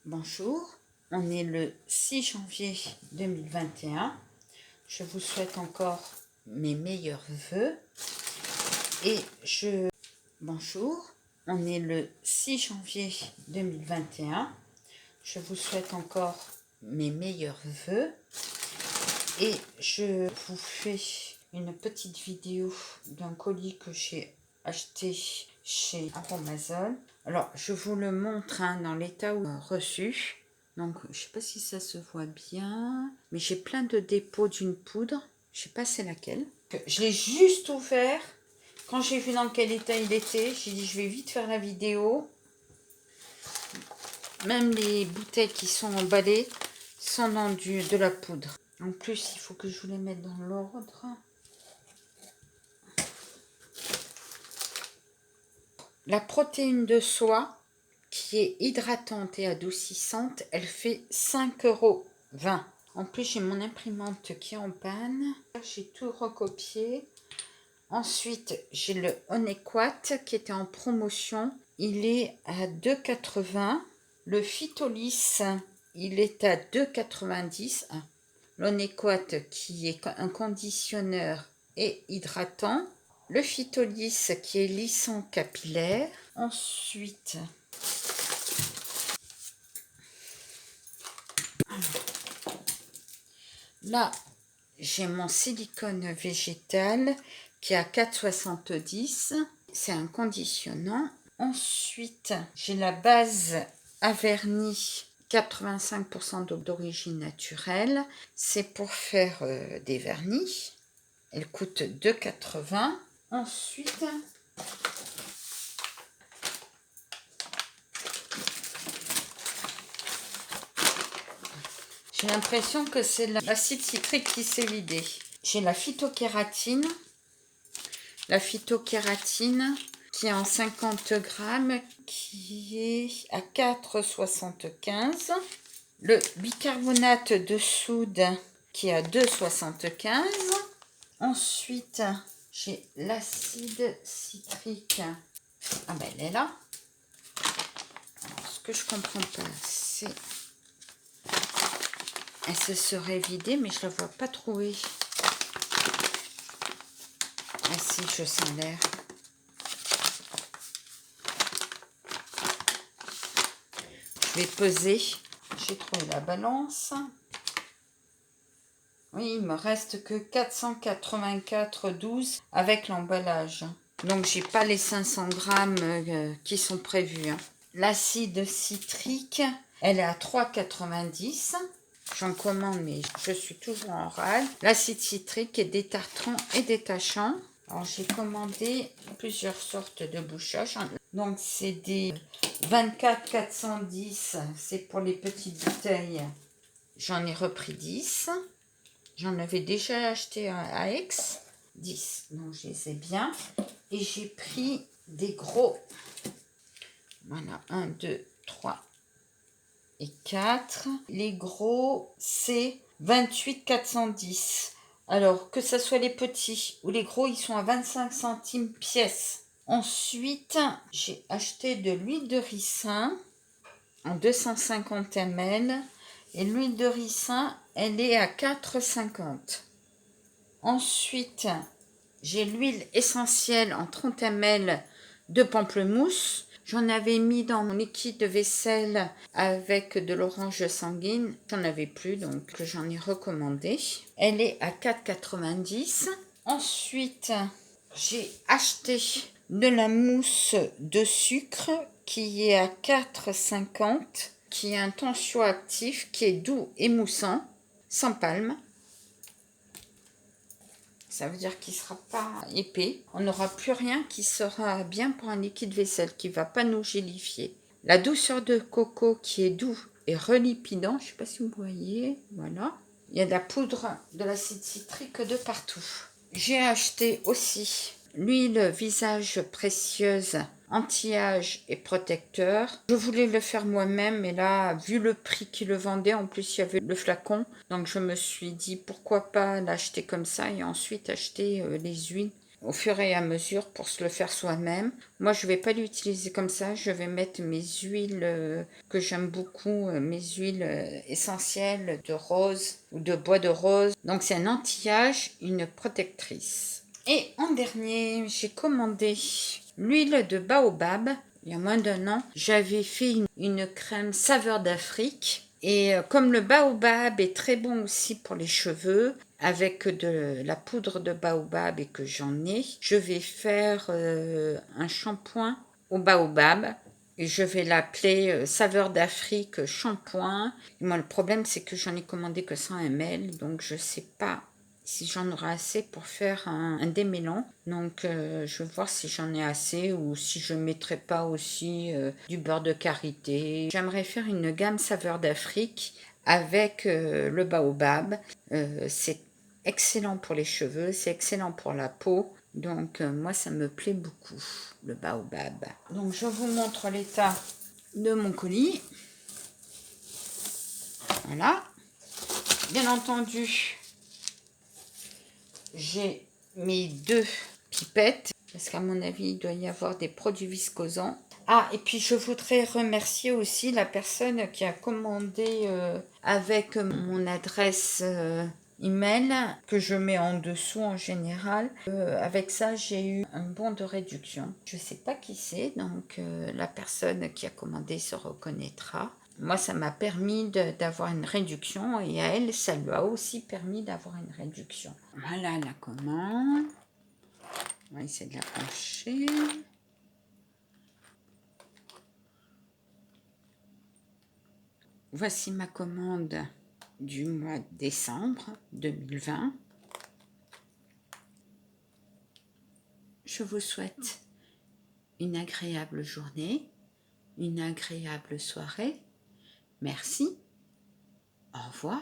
Bonjour, on est le 6 janvier 2021. Je vous souhaite encore mes meilleurs vœux. Bonjour, on est le 6 janvier 2021. Je vous souhaite encore mes meilleurs vœux. Et je vous fais une petite vidéo d'un colis que j'ai acheté chez Aromazone. Alors, je vous le montre dans l'état où reçu. Donc, je ne sais pas si ça se voit bien, mais j'ai plein de dépôts d'une poudre. Je ne sais pas c'est laquelle. Je l'ai juste ouvert. Quand j'ai vu dans quel état il était, j'ai dit je vais vite faire la vidéo. Même les bouteilles qui sont emballées sont dans de la poudre. En plus, il faut que je vous les mette dans l'ordre. La protéine de soie, qui est hydratante et adoucissante, elle fait 5,20 €. En plus, j'ai mon imprimante qui est en panne. J'ai tout recopié. Ensuite, j'ai le Onequat qui était en promotion. Il est à 2,80 €. Le Phytolis, il est à 2,90 €. L'Onequat qui est un conditionneur et hydratant. Le Phytolis qui est lissant capillaire. Ensuite, là, j'ai mon silicone végétal qui est à 4,70 €. C'est un conditionnant. Ensuite, j'ai la base à vernis 85% d'origine naturelle. C'est pour faire des vernis. Elle coûte 2,80 €. Ensuite, j'ai l'impression que c'est l'acide citrique qui s'est vidé. J'ai la phytokératine. La phytokératine qui est en 50 grammes, qui est à 4,75 €. Le bicarbonate de soude qui est à 2,75 €. Ensuite, j'ai l'acide citrique. Ah ben elle est là. Alors, ce que je comprends pas, c'est... Elle se serait vidée, mais je la vois pas trouver. Ah si, je sens l'air. Je vais peser. J'ai trouvé la balance. Oui, il me reste que 484,12 avec l'emballage. Donc, j'ai pas les 500 grammes qui sont prévus. L'acide citrique, elle est à 3,90 €. J'en commande, mais je suis toujours en râle. L'acide citrique est détartrant et détachant. Alors, j'ai commandé plusieurs sortes de bouchages. Donc, c'est des 24,410. C'est pour les petites bouteilles. J'en ai repris 10. J'en avais déjà acheté à Aix. 10. Donc, je les ai bien. Et j'ai pris des gros. Voilà, 1, 2, 3 et 4. Les gros, c'est 28,410. Alors, que ce soit les petits ou les gros, ils sont à 25 centimes pièce. Ensuite, j'ai acheté de l'huile de ricin en 250 ml. Et l'huile de ricin, elle est à 4,50 €. Ensuite, j'ai l'huile essentielle en 30 ml de pamplemousse. J'en avais mis dans mon liquide de vaisselle avec de l'orange sanguine. J'en avais plus, donc j'en ai recommandé. Elle est à 4,90 €. Ensuite, j'ai acheté de la mousse de sucre qui est à 4,50 €, qui est un tensioactif, qui est doux et moussant, sans palme. Ça veut dire qu'il ne sera pas épais. On n'aura plus rien qui sera bien pour un liquide vaisselle, qui ne va pas nous gélifier. La douceur de coco qui est doux et relipidant. Je ne sais pas si vous voyez. Voilà. Il y a de la poudre de l'acide citrique de partout. J'ai acheté aussi l'huile visage précieuse anti-âge et protecteur. Je voulais le faire moi-même, mais là, vu le prix qu'il le vendait, en plus il y avait le flacon, donc je me suis dit pourquoi pas l'acheter comme ça et ensuite acheter les huiles au fur et à mesure pour se le faire soi-même. Moi, je ne vais pas l'utiliser comme ça. Je vais mettre mes huiles que j'aime beaucoup, mes huiles essentielles de rose ou de bois de rose. Donc, c'est un anti-âge, une protectrice. Et en dernier, j'ai commandé l'huile de baobab. Il y a moins d'un an, j'avais fait une crème saveur d'Afrique. Et comme le baobab est très bon aussi pour les cheveux, avec de la poudre de baobab et que j'en ai, je vais faire un shampoing au baobab. Et je vais l'appeler saveur d'Afrique shampoing. Et moi, le problème, c'est que j'en ai commandé que 100 ml, donc je ne sais pas si j'en aurai assez pour faire un démêlant. Donc je vais voir si j'en ai assez ou si je ne mettrai pas aussi du beurre de karité. J'aimerais faire une gamme saveur d'Afrique avec le baobab. C'est excellent pour les cheveux, c'est excellent pour la peau. Donc moi ça me plaît beaucoup, le baobab. Donc je vous montre l'état de mon colis. Voilà. Bien entendu, j'ai mes 2 pipettes, parce qu'à mon avis, il doit y avoir des produits viscosants. Ah, et puis je voudrais remercier aussi la personne qui a commandé avec mon adresse email, que je mets en dessous en général. Avec ça, j'ai eu un bon de réduction. Je ne sais pas qui c'est, donc la personne qui a commandé se reconnaîtra. Moi, ça m'a permis d'avoir une réduction et à elle, ça lui a aussi permis d'avoir une réduction. Voilà la commande. On va essayer de la pencher. Voici ma commande du mois de décembre 2020. Je vous souhaite une agréable journée, une agréable soirée. Merci. Au revoir.